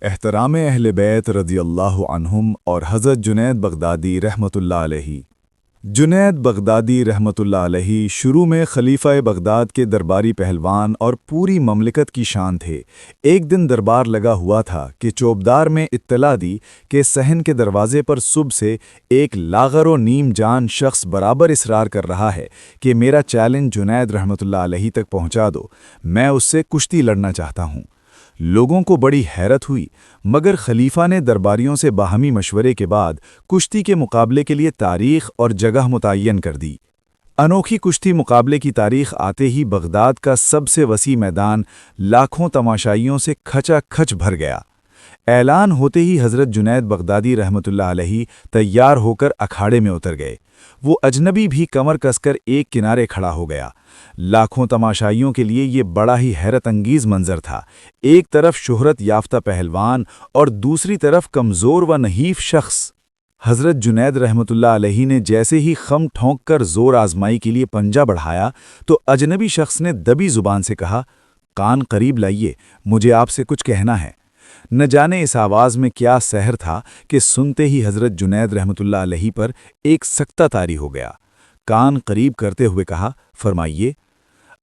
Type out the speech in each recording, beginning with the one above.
احترام اہل بیت رضی اللہ عنہم اور حضرت جنید بغدادی رحمۃ اللہ علیہ۔ جنید بغدادی رحمۃ اللہ علیہ شروع میں خلیفہ بغداد کے درباری پہلوان اور پوری مملکت کی شان تھے۔ ایک دن دربار لگا ہوا تھا کہ چوبدار میں اطلاع دی کہ صحن کے دروازے پر صبح سے ایک لاغر و نیم جان شخص برابر اصرار کر رہا ہے کہ میرا چیلنج جنید رحمۃ اللہ علیہ تک پہنچا دو، میں اس سے کشتی لڑنا چاہتا ہوں۔ لوگوں کو بڑی حیرت ہوئی، مگر خلیفہ نے درباریوں سے باہمی مشورے کے بعد کشتی کے مقابلے کے لیے تاریخ اور جگہ متعین کر دی۔ انوکھی کشتی مقابلے کی تاریخ آتے ہی بغداد کا سب سے وسیع میدان لاکھوں تماشائیوں سے کھچا کھچ بھر گیا۔ اعلان ہوتے ہی حضرت جنید بغدادی رحمۃ اللہ علیہ تیار ہو کر اکھاڑے میں اتر گئے۔ وہ اجنبی بھی کمر کس کر ایک کنارے کھڑا ہو گیا۔ لاکھوں تماشائیوں کے لیے یہ بڑا ہی حیرت انگیز منظر تھا۔ ایک طرف شہرت یافتہ پہلوان اور دوسری طرف کمزور و نحیف شخص۔ حضرت جنید رحمۃ اللہ علیہ نے جیسے ہی خم ٹھونک کر زور آزمائی کے لیے پنجہ بڑھایا تو اجنبی شخص نے دبی زبان سے کہا، کان قریب لائیے، مجھے آپ سے کچھ کہنا ہے۔ نہ جانے اس آواز میں کیا سحر تھا کہ سنتے ہی حضرت جنید رحمۃ اللہ علیہ پر ایک سکتہ طاری ہو گیا۔ کان قریب کرتے ہوئے کہا، فرمائیے۔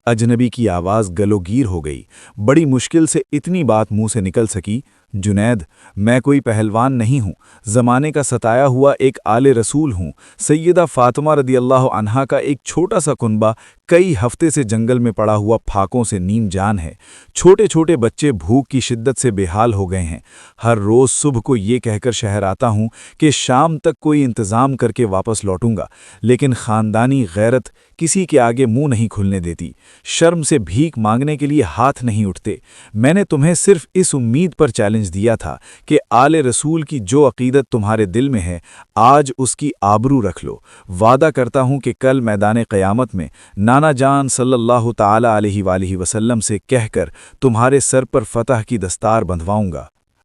اجنبی کی آواز گلوگیر ہو گئی۔ بڑی مشکل سے اتنی بات منہ سے نکل سکی، جنید، میں کوئی پہلوان نہیں ہوں، زمانے کا ستایا ہوا ایک آل رسول ہوں۔ سیدہ فاطمہ رضی اللہ عنہا کا ایک چھوٹا سا کنبہ کئی ہفتے سے جنگل میں پڑا ہوا پھاکوں سے نیم جان ہے۔ چھوٹے چھوٹے بچے بھوک کی شدت سے بے حال ہو گئے ہیں۔ ہر روز صبح کو یہ کہہ کر شہر آتا ہوں کہ شام تک کوئی انتظام کر کے واپس لوٹوں گا، لیکن خاندانی غیرت کسی کے آگے منہ نہیں کھلنے دیتی۔ شرم سے بھیک مانگنے کے لیے ہاتھ نہیں اٹھتے۔ میں نے تمہیں صرف اس امید پر چیلنج دیا تھا کہ آل رسول کی جو عقیدت تمہارے دل میں ہے، آج اس کی آبرو رکھ لو۔ وعدہ کرتا ہوں کہ کل میدان قیامت میں نانا جان صلی اللہ تعالی علیہ وآلہ وسلم سے کہہ کر تمہارے سر پر فتح کی دستار بندھواؤں گا۔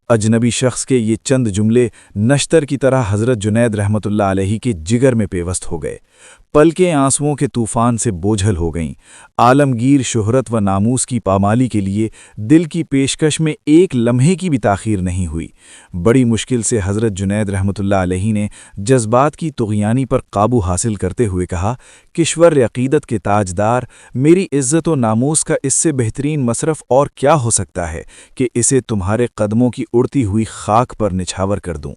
اجنبی شخص کے یہ چند جملے نشتر کی طرح حضرت جنید رحمۃ اللہ علیہ کے جگر میں پیوست ہو گئے۔ پلکیں آنسوؤں کے طوفان سے بوجھل ہو گئیں۔ عالمگیر شہرت و ناموس کی پامالی کے لیے دل کی پیشکش میں ایک لمحے کی بھی تاخیر نہیں ہوئی۔ بڑی مشکل سے حضرت جنید رحمۃ اللہ علیہ نے جذبات کی طغیانی پر قابو حاصل کرتے ہوئے کہا، کشور عقیدت کے تاجدار، میری عزت و ناموس کا اس سے بہترین مصرف اور کیا ہو سکتا ہے کہ اسے تمہارے قدموں کی اڑتی ہوئی خاک پر نچھاور کر دوں۔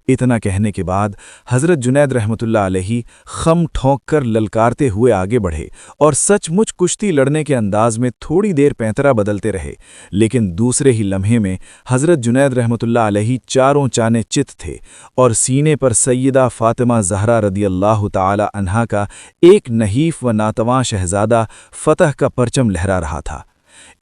اتنا کہنے کے بعد حضرت جنید رحمۃ اللہ علیہ خم ٹھونک کر للکارتے ہوئے آگے بڑھے اور سچ مچ کشتی لڑنے کے انداز میں تھوڑی دیر پینترا بدلتے رہے، لیکن دوسرے ہی لمحے میں حضرت جنید رحمۃ اللہ علیہ چاروں چانے چت تھے اور سینے پر سیدہ فاطمہ زہرا رضی اللہ تعالی عنہا کا ایک نحیف و ناتواں شہزادہ فتح کا پرچم لہرا رہا تھا۔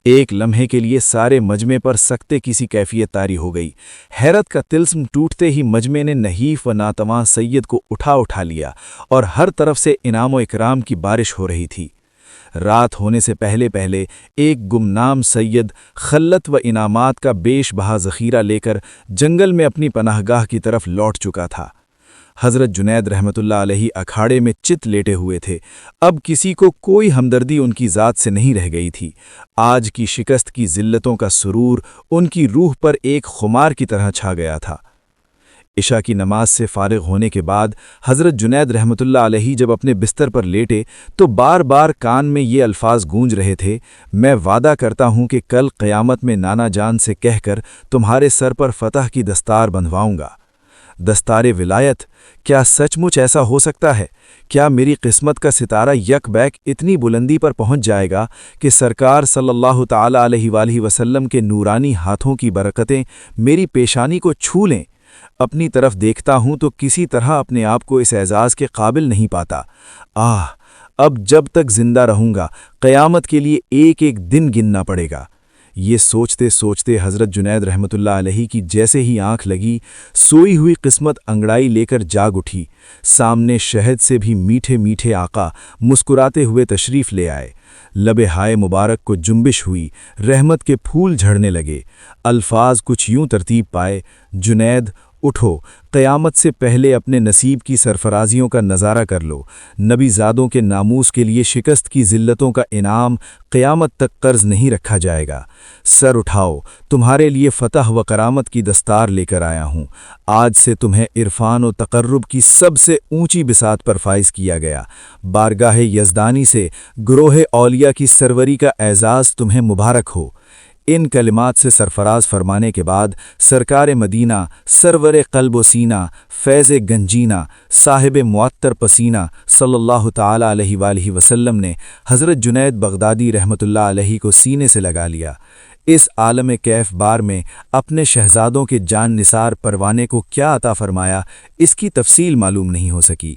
ایک لمحے کے لیے سارے مجمع پر سکتے کسی کیفیت طاری ہو گئی۔ حیرت کا طلسم ٹوٹتے ہی مجمع نے نحیف و ناتواں سید کو اٹھا لیا اور ہر طرف سے انعام و اکرام کی بارش ہو رہی تھی۔ رات ہونے سے پہلے ایک گمنام سید خلت و انعامات کا بیش بہا ذخیرہ لے کر جنگل میں اپنی پناہ گاہ کی طرف لوٹ چکا تھا۔ حضرت جنید رحمۃ اللہ علیہ اکھاڑے میں چت لیٹے ہوئے تھے۔ اب کسی کو کوئی ہمدردی ان کی ذات سے نہیں رہ گئی تھی۔ آج کی شکست کی ذلتوں کا سرور ان کی روح پر ایک خمار کی طرح چھا گیا تھا۔ عشاء کی نماز سے فارغ ہونے کے بعد حضرت جنید رحمۃ اللہ علیہ جب اپنے بستر پر لیٹے تو بار بار کان میں یہ الفاظ گونج رہے تھے، میں وعدہ کرتا ہوں کہ کل قیامت میں نانا جان سے کہہ کر تمہارے سر پر فتح کی دستار بندھواؤں گا۔ دستار ولایت، کیا سچ مچ ایسا ہو سکتا ہے؟ کیا میری قسمت کا ستارہ یک بیک اتنی بلندی پر پہنچ جائے گا کہ سرکار صلی اللہ تعالی علیہ وآلہ وسلم کے نورانی ہاتھوں کی برکتیں میری پیشانی کو چھو لیں؟ اپنی طرف دیکھتا ہوں تو کسی طرح اپنے آپ کو اس اعزاز کے قابل نہیں پاتا۔ اب جب تک زندہ رہوں گا قیامت کے لیے ایک ایک دن گننا پڑے گا۔ یہ سوچتے سوچتے حضرت جنید رحمۃ اللہ علیہ کی جیسے ہی آنکھ لگی، سوئی ہوئی قسمت انگڑائی لے کر جاگ اٹھی۔ سامنے شہد سے بھی میٹھے میٹھے آقا مسکراتے ہوئے تشریف لے آئے۔ لب ہائے مبارک کو جنبش ہوئی، رحمت کے پھول جھڑنے لگے۔ الفاظ کچھ یوں ترتیب پائے، جنید اٹھو، قیامت سے پہلے اپنے نصیب کی سرفرازیوں کا نظارہ کر لو۔ نبی زادوں کے ناموس کے لیے شکست کی ذلتوں کا انعام قیامت تک قرض نہیں رکھا جائے گا۔ سر اٹھاؤ، تمہارے لیے فتح و کرامت کی دستار لے کر آیا ہوں۔ آج سے تمہیں عرفان و تقرب کی سب سے اونچی بساط پر فائز کیا گیا۔ بارگاہ یزدانی سے گروہ اولیاء کی سروری کا اعزاز تمہیں مبارک ہو۔ ان کلمات سے سرفراز فرمانے کے بعد سرکار مدینہ، سرور قلب و سینہ، فیض گنجینہ، صاحب معطر پسینہ صلی اللہ تعالی علیہ وآلہ وسلم نے حضرت جنید بغدادی رحمۃ اللہ علیہ کو سینے سے لگا لیا۔ اس عالم کیف بار میں اپنے شہزادوں کے جان نثار پروانے کو کیا عطا فرمایا، اس کی تفصیل معلوم نہیں ہو سکی۔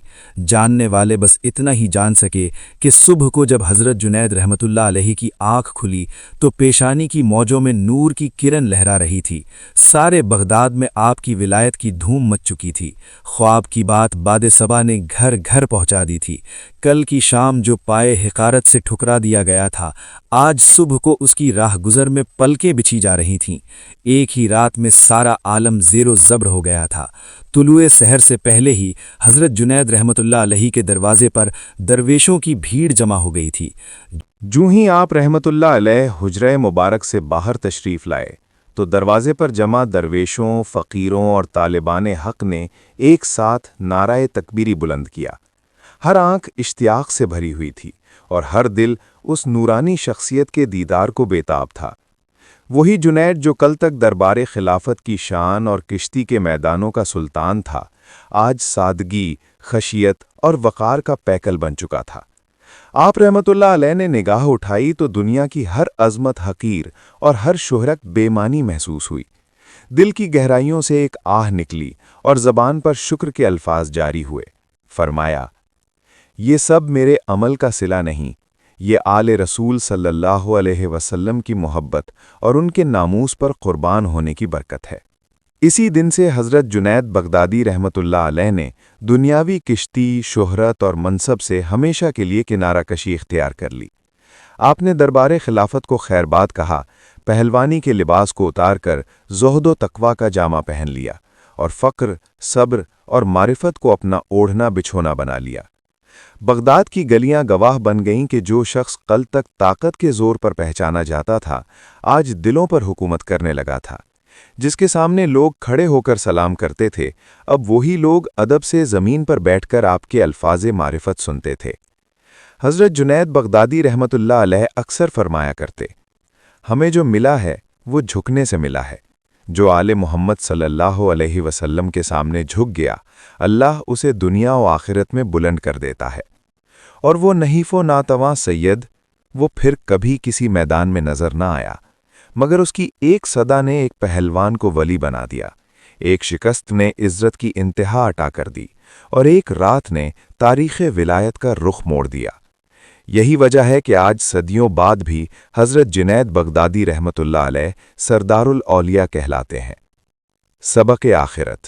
جاننے والے بس اتنا ہی جان سکے کہ صبح کو جب حضرت جنید رحمۃ اللہ علیہ کی آنکھ کھلی تو پیشانی کی موجوں میں نور کی کرن لہرا رہی تھی۔ سارے بغداد میں آپ کی ولایت کی دھوم مچ چکی تھی۔ خواب کی بات باد صبا نے گھر گھر پہنچا دی تھی۔ کل کی شام جو پائے حقارت سے ٹھکرا دیا گیا تھا، آج صبح کو اس کی راہ گزر میں پلکیں بچھی جا رہی تھیں۔ ایک ہی رات میں سارا عالم زیر و زبر ہو گیا تھا۔ طلوع سحر سے پہلے ہی حضرت جنید رحمۃ اللہ علیہ کے دروازے پر درویشوں کی بھیڑ جمع ہو گئی تھی۔ جوں ہی آپ رحمۃ اللہ علیہ حجرہ مبارک سے باہر تشریف لائے تو دروازے پر جمع درویشوں، فقیروں اور طالبان حق نے ایک ساتھ نعرہ تکبیری بلند کیا۔ ہر آنکھ اشتیاق سے بھری ہوئی تھی اور ہر دل اس نورانی شخصیت کے دیدار کو بےتاب تھا۔ وہی جنید جو کل تک دربار خلافت کی شان اور کشتی کے میدانوں کا سلطان تھا، آج سادگی، خشیت اور وقار کا پیکل بن چکا تھا۔ آپ رحمت اللہ علیہ نے نگاہ اٹھائی تو دنیا کی ہر عظمت حقیر اور ہر شہرت بے معنی محسوس ہوئی۔ دل کی گہرائیوں سے ایک آہ نکلی اور زبان پر شکر کے الفاظ جاری ہوئے۔ فرمایا، یہ سب میرے عمل کا صلہ نہیں، یہ آل رسول صلی اللہ علیہ وسلم کی محبت اور ان کے ناموس پر قربان ہونے کی برکت ہے۔ اسی دن سے حضرت جنید بغدادی رحمۃ اللہ علیہ نے دنیاوی کشتی، شہرت اور منصب سے ہمیشہ کے لیے کنارہ کشی اختیار کر لی۔ آپ نے دربار خلافت کو خیر بات کہا، پہلوانی کے لباس کو اتار کر زہد و تقوی کا جامہ پہن لیا اور فقر، صبر اور معرفت کو اپنا اوڑھنا بچھونا بنا لیا۔ بغداد کی گلیاں گواہ بن گئیں کہ جو شخص کل تک طاقت کے زور پر پہچانا جاتا تھا، آج دلوں پر حکومت کرنے لگا تھا۔ جس کے سامنے لوگ کھڑے ہو کر سلام کرتے تھے، اب وہی لوگ ادب سے زمین پر بیٹھ کر آپ کے الفاظ معرفت سنتے تھے۔ حضرت جنید بغدادی رحمۃ اللہ علیہ اکثر فرمایا کرتے، ہمیں جو ملا ہے وہ جھکنے سے ملا ہے۔ جو آل محمد صلی اللہ علیہ وسلم کے سامنے جھک گیا، اللہ اسے دنیا و آخرت میں بلند کر دیتا ہے۔ اور وہ نحیف و ناتواں سید، وہ پھر کبھی کسی میدان میں نظر نہ آیا، مگر اس کی ایک صدا نے ایک پہلوان کو ولی بنا دیا، ایک شکست نے عزت کی انتہا عطا کر دی، اور ایک رات نے تاریخ ولایت کا رخ موڑ دیا۔ یہی وجہ ہے کہ آج صدیوں بعد بھی حضرت جنید بغدادی رحمۃ اللہ علیہ سردار الاولیاء کہلاتے ہیں۔ سبق آخرت۔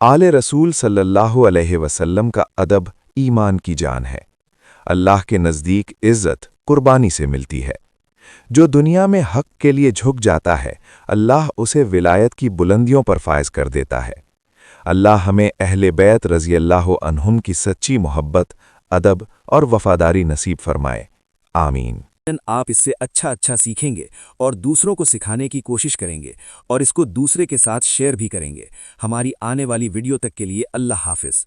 آل رسول صلی اللہ علیہ وسلم کا ادب ایمان کی جان ہے۔ اللہ کے نزدیک عزت قربانی سے ملتی ہے۔ جو دنیا میں حق کے لیے جھک جاتا ہے، اللہ اسے ولایت کی بلندیوں پر فائز کر دیتا ہے۔ اللہ ہمیں اہل بیت رضی اللہ عنہم کی سچی محبت، ادب اور وفاداری نصیب فرمائے، آمین۔ آپ اس سے اچھا سیکھیں گے اور دوسروں کو سکھانے کی کوشش کریں گے اور اس کو دوسرے کے ساتھ شیئر بھی کریں گے۔ ہماری آنے والی ویڈیو تک کے لیے اللہ حافظ۔